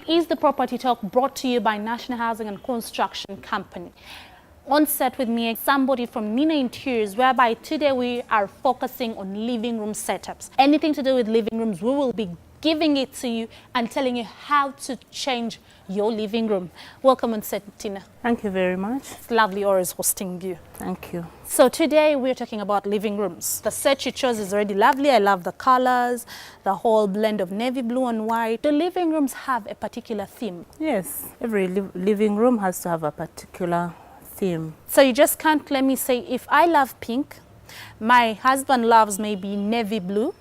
is the Property Talk, brought to you by National Housing and Construction Company. On set with me, somebody from Nina Interiors, whereby today we are focusing on living room setups. Anything to do with living rooms, we will be giving it to you and telling you how to change your living room. Welcome on set, Tina. Thank you very much. It's lovely always hosting you. Thank you. So today we're talking about living rooms. The set you chose is already lovely. I love the colors, the whole blend of navy blue and white. Do living rooms have a particular theme? Yes, every living room has to have a particular theme. So you just can't let me say, if I love pink, my husband loves maybe navy blue,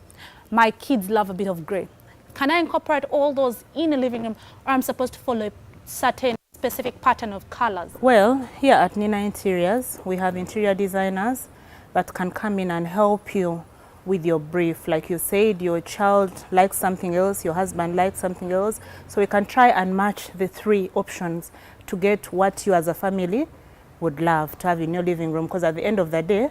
my kids love a bit of gray. Can I incorporate all those in a living room, or I'm supposed to follow a certain specific pattern of colors? Well, here at Nina Interiors, we have interior designers that can come in and help you with your brief. Like you said, your child likes something else, your husband likes something else. So we can try and match the three options to get what you as a family would love to have in your living room. Because at the end of the day,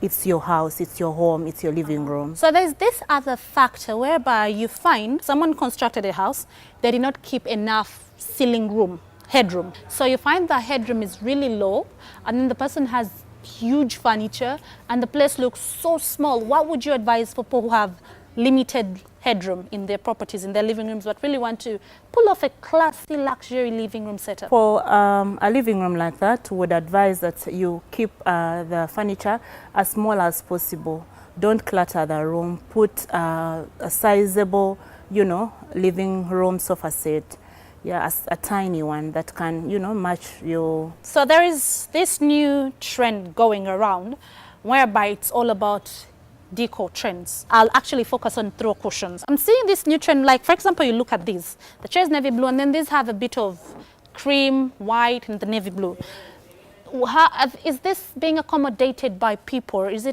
it's your house, it's your home, it's your living room. So there's this other factor whereby you find someone constructed a house, they did not keep enough ceiling room, headroom. So you find the headroom is really low, and then the person has huge furniture and the place looks so small. What would you advise for people who have limited headroom in their properties, in their living rooms, but really want to pull off a classy luxury living room setup? For a living room like that, would advise that you keep the furniture as small as possible. Don't clutter the room. Put a sizable, living room sofa set. Yeah, a tiny one that can, match your... So there is this new trend going around whereby it's all about decor trends. I'll actually focus on throw cushions. I'm seeing this new trend, like for example, you look at these. The chair is navy blue and then these have a bit of cream, white and the navy blue. Is this being accommodated by people? Is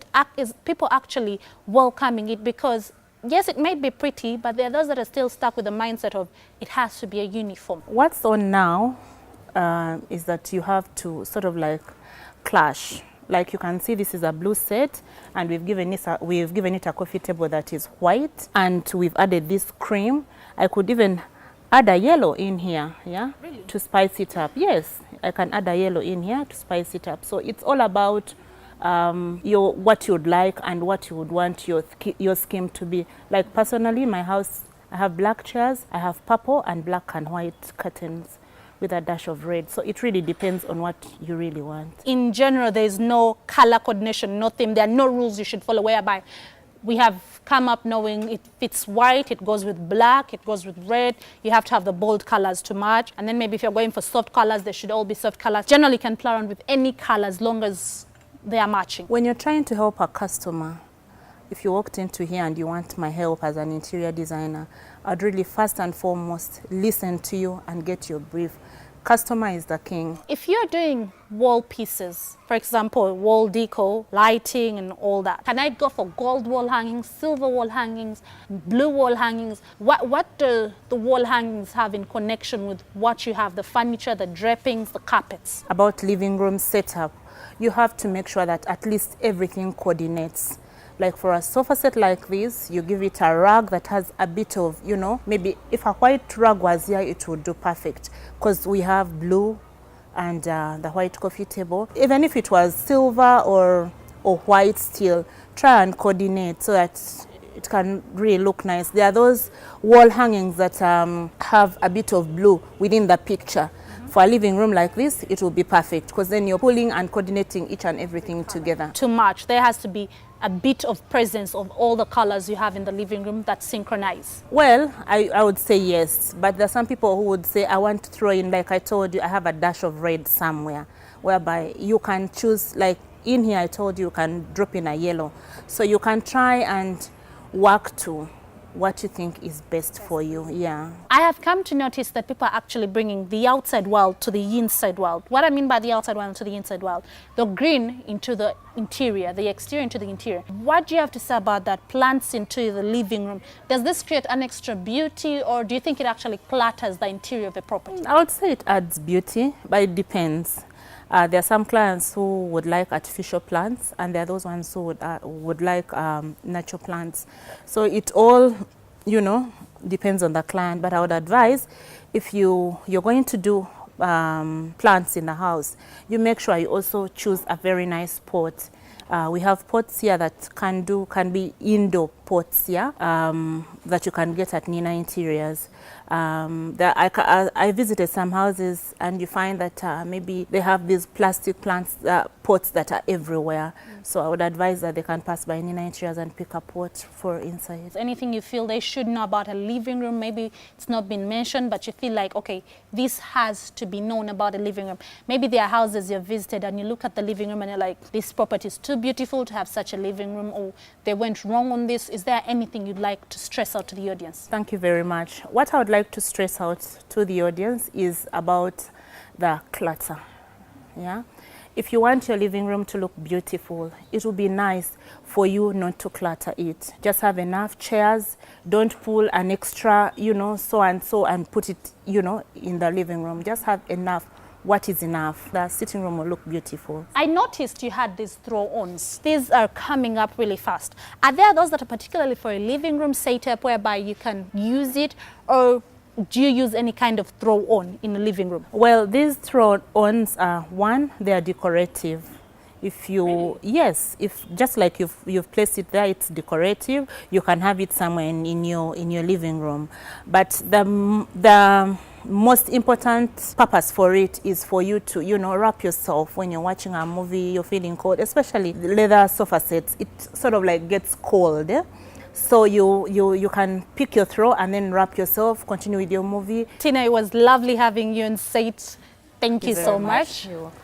people actually welcoming it? Because yes, it may be pretty, but there are those that are still stuck with the mindset of it has to be a uniform. What's on now is that you have to sort of like clash. Like you can see, this is a blue set, and we've given it a coffee table that is white, and we've added this cream. I could even add a yellow in here, yeah, really? To spice it up. Yes, I can add a yellow in here to spice it up. So it's all about what you would like and what you would want your scheme to be. Like personally, my house, I have black chairs, I have purple and black and white curtains with a dash of red. So it really depends on what you really want. In general, there is no color coordination, no theme. There are no rules you should follow, whereby we have come up knowing if it's white, it goes with black, it goes with red. You have to have the bold colors to match. And then maybe if you're going for soft colors, they should all be soft colors. Generally, you can play around with any color as long as they are matching. When you're trying to help a customer, if you walked into here and you want my help as an interior designer, I'd really first and foremost listen to you and get your brief. Customer is the king. If you're doing wall pieces, for example, wall deco, lighting and all that, can I go for gold wall hangings, silver wall hangings, blue wall hangings? What do the wall hangings have in connection with what you have, the furniture, the drapings, the carpets? About living room setup, you have to make sure that at least everything coordinates. Like for a sofa set like this, you give it a rug that has a bit of, maybe if a white rug was here, it would do perfect. Because we have blue and the white coffee table. Even if it was silver or white still, try and coordinate so that it can really look nice. There are those wall hangings that have a bit of blue within the picture. For a living room like this, it will be perfect because then you're pulling and coordinating each and everything together. To match, there has to be a bit of presence of all the colors you have in the living room that synchronize. Well, I would say yes, but there are some people who would say, I want to throw in, like I told you, I have a dash of red somewhere, whereby you can choose, like in here I told you can drop in a yellow. So you can try and work to what you think is best for you. Yeah. I have come to notice that people are actually bringing the outside world to the inside world. What I mean by the outside world to the inside world, the green into the interior, the exterior into the interior. What do you have to say about that? Plants into the living room. Does this create an extra beauty, or do you think it actually clutters the interior of the property? I would say it adds beauty, but it depends. There are some clients who would like artificial plants, and there are those ones who would like natural plants. So it all you know, depends on the client, but I would advise if you're going to do plants in the house, you make sure you also choose a very nice pot. We have pots here that can be indoor pots here, that you can get at Nina Interiors. I visited some houses and you find that maybe they have these plastic plants, pots that are everywhere. So I would advise that they can pass by Nina Interiors and pick a pot for inside. Anything you feel they should know about a living room, maybe it's not been mentioned, but you feel like, okay, this has to be known about a living room. Maybe there are houses you've visited and you look at the living room and you're like, this property is too beautiful to have such a living room, or they went wrong on this. Is there anything you'd like to stress out to the audience? Thank you very much. What I would like to stress out to the audience is about the clutter. Yeah. If you want your living room to look beautiful, it would be nice for you not to clutter it. Just have enough chairs. Don't pull an extra, you know, so and so and put it, you know, in the living room. Just have enough. What is enough? The sitting room will look beautiful. I noticed you had these throw-ons. These are coming up really fast. Are there those that are particularly for a living room setup whereby you can use it, or do you use any kind of throw-on in the living room? Well, these throw-ons are, one, they are decorative. If you, really? Yes, if just like you've placed it there, it's decorative. You can have it somewhere in your living room. But the most important purpose for it is for you to, you know, wrap yourself when you're watching a movie, you're feeling cold, especially the leather sofa sets. It sort of like gets cold. So you can pick your throw and then wrap yourself, continue with your movie. Tina, it was lovely having you on set. Thank you so much.